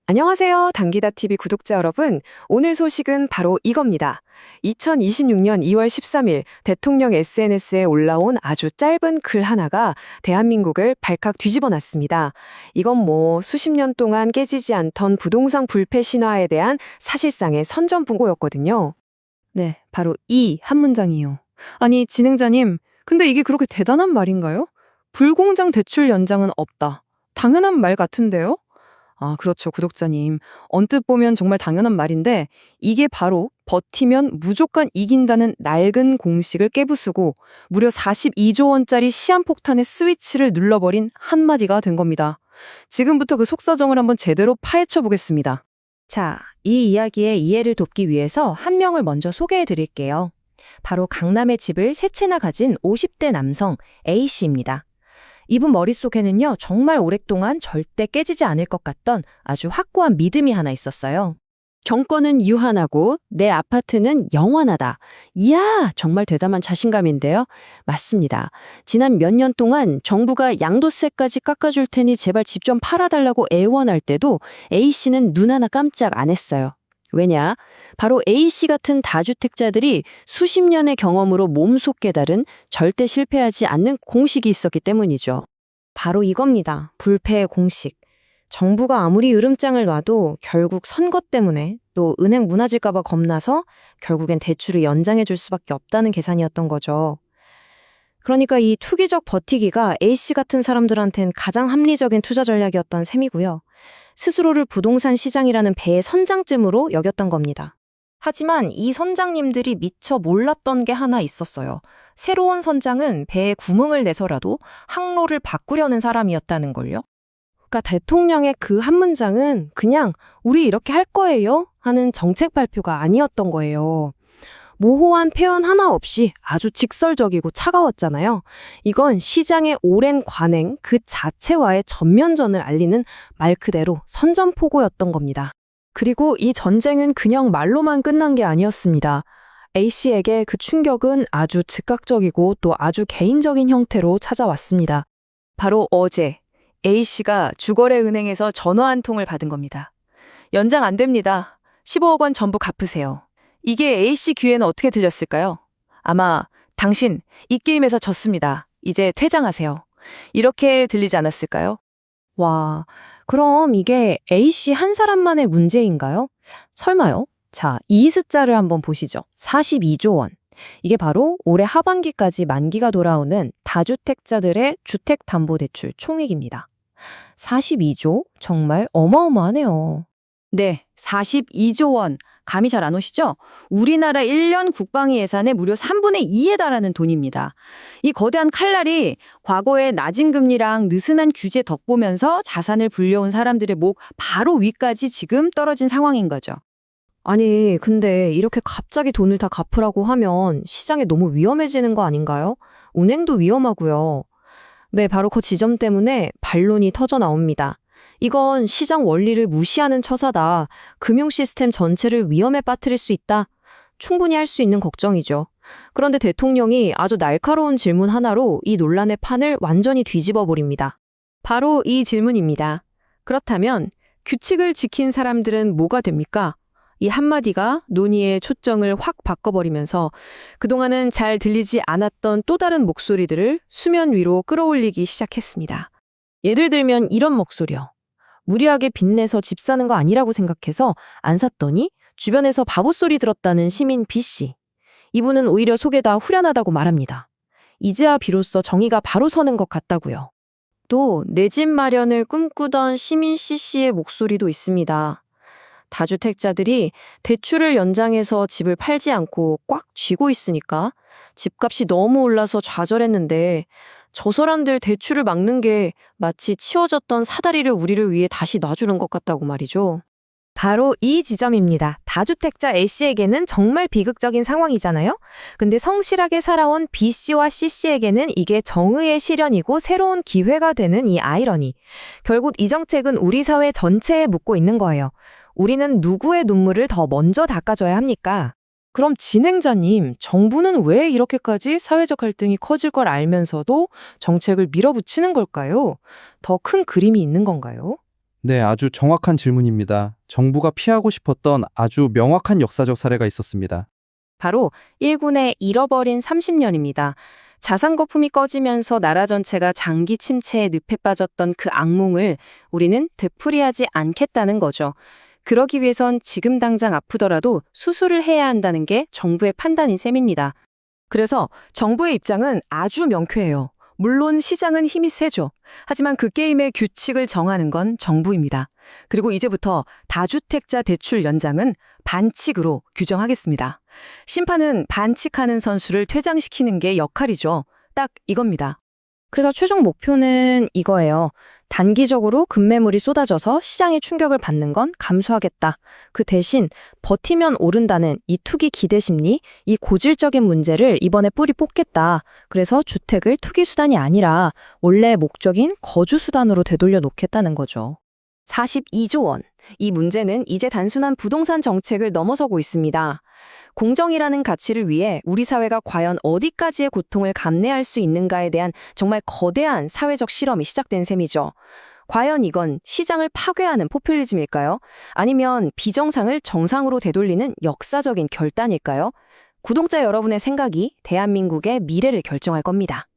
안녕하세요. 당기다TV 구독자 여러분. 오늘 소식은 바로 이겁니다. 2026년 2월 13일 대통령 SNS에 올라온 아주 짧은 글 하나가 대한민국을 발칵 뒤집어 놨습니다. 이건 수십 년 동안 깨지지 않던 부동산 불패 신화에 대한 사실상의 선전포고였거든요. 네, 바로 이 한 문장이요. 아니, 진행자님, 근데 이게 그렇게 대단한 말인가요? 불공정 대출 연장은 없다. 당연한 말 같은데요? 아, 그렇죠, 구독자님. 언뜻 보면 정말 당연한 말인데 이게 바로 버티면 무조건 이긴다는 낡은 공식을 깨부수고 무려 42조 원짜리 시한폭탄의 스위치를 눌러버린 한마디가 된 겁니다. 지금부터 그 속사정을 한번 제대로 파헤쳐 보겠습니다. 자, 이 이야기의 이해를 돕기 위해서 한 명을 먼저 소개해 드릴게요. 바로 강남의 집을 세 채나 가진 50대 남성 A씨입니다. 이분 머릿속에는요, 정말 오랫동안 절대 깨지지 않을 것 같던 아주 확고한 믿음이 하나 있었어요. 정권은 유한하고 내 아파트는 영원하다. 이야, 정말 대담한 자신감인데요. 맞습니다. 지난 몇 년 동안 정부가 양도세까지 깎아줄 테니 제발 집 좀 팔아달라고 애원할 때도 A씨는 눈 하나 깜짝 안 했어요. 왜냐? 바로 A씨 같은 다주택자들이 수십 년의 경험으로 몸소 깨달은 절대 실패하지 않는 공식이 있었기 때문이죠. 바로 이겁니다. 불패의 공식. 정부가 아무리 으름장을 놔도 결국 선거 때문에 또 은행 무너질까 봐 겁나서 결국엔 대출을 연장해 줄 수밖에 없다는 계산이었던 거죠. 그러니까 이 투기적 버티기가 A씨 같은 사람들한텐 가장 합리적인 투자 전략이었던 셈이고요. 스스로를 부동산 시장이라는 배의 선장쯤으로 여겼던 겁니다. 하지만 이 선장님들이 미처 몰랐던 게 하나 있었어요. 새로운 선장은 배에 구멍을 내서라도 항로를 바꾸려는 사람이었다는 걸요. 그러니까 대통령의 그 한 문장은 그냥 우리 이렇게 할 거예요 하는 정책 발표가 아니었던 거예요. 모호한 표현 하나 없이 아주 직설적이고 차가웠잖아요. 이건 시장의 오랜 관행 그 자체와의 전면전을 알리는 말 그대로 선전포고였던 겁니다. 그리고 이 전쟁은 그냥 말로만 끝난 게 아니었습니다. A씨에게 그 충격은 아주 즉각적이고 또 아주 개인적인 형태로 찾아왔습니다. 바로 어제 A씨가 주거래은행에서 전화 한 통을 받은 겁니다. 연장 안 됩니다. 15억 원 전부 갚으세요. 이게 A씨 귀에는 어떻게 들렸을까요? 아마 당신 이 게임에서 졌습니다. 이제 퇴장하세요. 이렇게 들리지 않았을까요? 와, 그럼 이게 A씨 한 사람만의 문제인가요? 설마요? 자, 이 숫자를 한번 보시죠. 42조 원. 이게 바로 올해 하반기까지 만기가 돌아오는 다주택자들의 주택담보대출 총액입니다. 42조? 정말 어마어마하네요. 네, 42조 원. 감이 잘 안 오시죠? 우리나라 1년 국방위 예산의 무려 3분의 2에 달하는 돈입니다. 이 거대한 칼날이 과거의 낮은 금리랑 느슨한 규제 덕보면서 자산을 불려온 사람들의 목 바로 위까지 지금 떨어진 상황인 거죠. 아니, 근데 이렇게 갑자기 돈을 다 갚으라고 하면 시장이 너무 위험해지는 거 아닌가요? 은행도 위험하고요. 네, 바로 그 지점 때문에 반론이 터져 나옵니다. 이건 시장 원리를 무시하는 처사다. 금융 시스템 전체를 위험에 빠뜨릴 수 있다. 충분히 할 수 있는 걱정이죠. 그런데 대통령이 아주 날카로운 질문 하나로 이 논란의 판을 완전히 뒤집어 버립니다. 바로 이 질문입니다. 그렇다면 규칙을 지킨 사람들은 뭐가 됩니까? 이 한마디가 논의의 초점을 확 바꿔버리면서 그동안은 잘 들리지 않았던 또 다른 목소리들을 수면 위로 끌어올리기 시작했습니다. 예를 들면 이런 목소리요. 무리하게 빚내서 집 사는 거 아니라고 생각해서 안 샀더니 주변에서 바보 소리 들었다는 시민 B씨. 이분은 오히려 속에다 후련하다고 말합니다. 이제야 비로소 정의가 바로 서는 것 같다고요. 또 내 집 마련을 꿈꾸던 시민 C씨의 목소리도 있습니다. 다주택자들이 대출을 연장해서 집을 팔지 않고 꽉 쥐고 있으니까 집값이 너무 올라서 좌절했는데 저 사람들 대출을 막는 게 마치 치워졌던 사다리를 우리를 위해 다시 놔주는 것 같다고 말이죠. 바로 이 지점입니다. 다주택자 A씨에게는 정말 비극적인 상황이잖아요? 근데 성실하게 살아온 B씨와 C씨에게는 이게 정의의 실현이고 새로운 기회가 되는 이 아이러니. 결국 이 정책은 우리 사회 전체에 묻고 있는 거예요. 우리는 누구의 눈물을 더 먼저 닦아줘야 합니까? 그럼 진행자님, 정부는 왜 이렇게까지 사회적 갈등이 커질 걸 알면서도 정책을 밀어붙이는 걸까요? 더 큰 그림이 있는 건가요? 네, 아주 정확한 질문입니다. 정부가 피하고 싶었던 아주 명확한 역사적 사례가 있었습니다. 바로 일군의 잃어버린 30년입니다. 자산 거품이 꺼지면서 나라 전체가 장기 침체에 늪에 빠졌던 그 악몽을 우리는 되풀이하지 않겠다는 거죠. 그러기 위해선 지금 당장 아프더라도 수술을 해야 한다는 게 정부의 판단인 셈입니다. 그래서 정부의 입장은 아주 명쾌해요. 물론 시장은 힘이 세죠. 하지만 그 게임의 규칙을 정하는 건 정부입니다. 그리고 이제부터 다주택자 대출 연장은 반칙으로 규정하겠습니다. 심판은 반칙하는 선수를 퇴장시키는 게 역할이죠. 딱 이겁니다. 그래서 최종 목표는 이거예요. 단기적으로 급매물이 쏟아져서 시장의 충격을 받는 건 감수하겠다. 그 대신 버티면 오른다는 이 투기 기대 심리, 이 고질적인 문제를 이번에 뿌리 뽑겠다. 그래서 주택을 투기 수단이 아니라 원래 목적인 거주 수단으로 되돌려 놓겠다는 거죠. 42조 원. 이 문제는 이제 단순한 부동산 정책을 넘어서고 있습니다. 공정이라는 가치를 위해 우리 사회가 과연 어디까지의 고통을 감내할 수 있는가에 대한 정말 거대한 사회적 실험이 시작된 셈이죠. 과연 이건 시장을 파괴하는 포퓰리즘일까요? 아니면 비정상을 정상으로 되돌리는 역사적인 결단일까요? 구독자 여러분의 생각이 대한민국의 미래를 결정할 겁니다.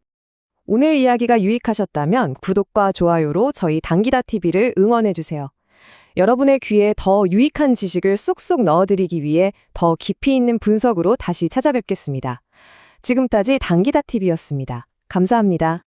오늘 이야기가 유익하셨다면 구독과 좋아요로 저희 당기다TV를 응원해주세요. 여러분의 귀에 더 유익한 지식을 쏙쏙 넣어드리기 위해 더 깊이 있는 분석으로 다시 찾아뵙겠습니다. 지금까지 당기다TV였습니다. 감사합니다.